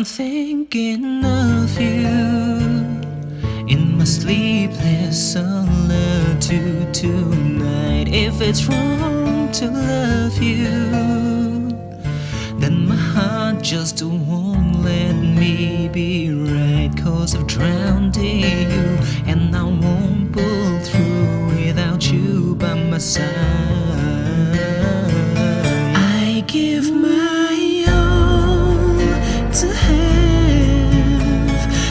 I'm thinking of you in my sleepless solitude tonight. If it's wrong to love you, then my heart just won't let me be right. 'Cause I've drowned in you, and I won't pull through without you by my side. I give my all to have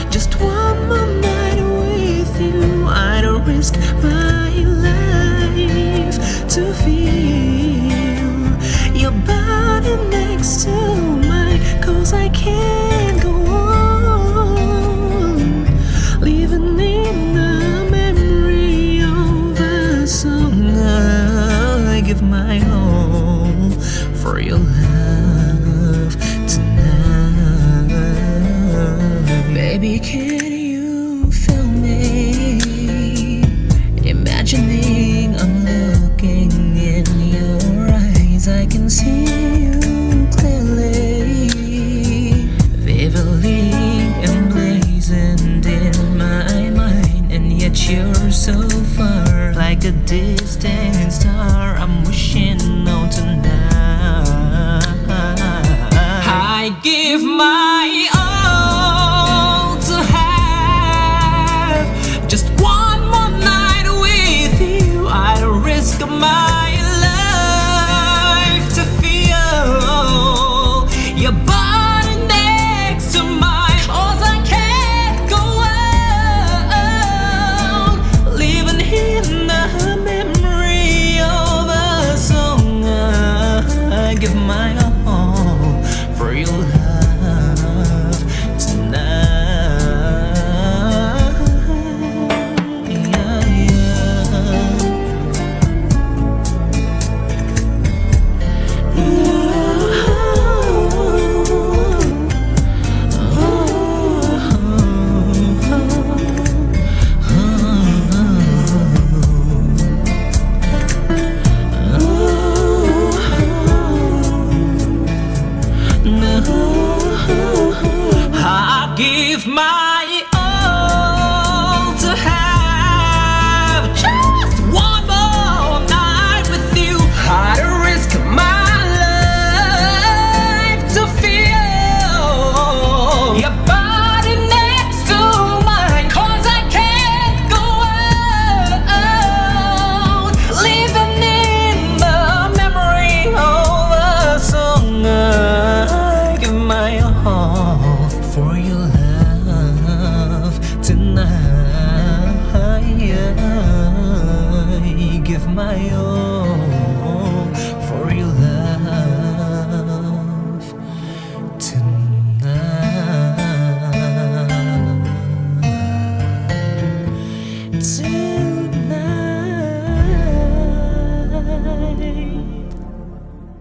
just one more night with you. I'd risk my life to feel your body next to mine. 'Cause I can't go on living in the memory of a song. I give my all for your love tonight. Baby, can you feel me? Imagining I'm looking in your eyes, I can see you clearly, vividly emblazoned in my mind. And yet you're so far, like a distant star. I'm wishing on tonight. I give my all to have just one more night with you. I'd risk my life to feel your body next to mine. 'Cause I can't go on living in the memory of a song. I give my all for your love tonight. Yeah, I give my all to have just one more night with you. I'd risk my life to feel your body next to mine. 'Cause I can't go on living in the memory of a song. I give my all for your love tonight. I give my all.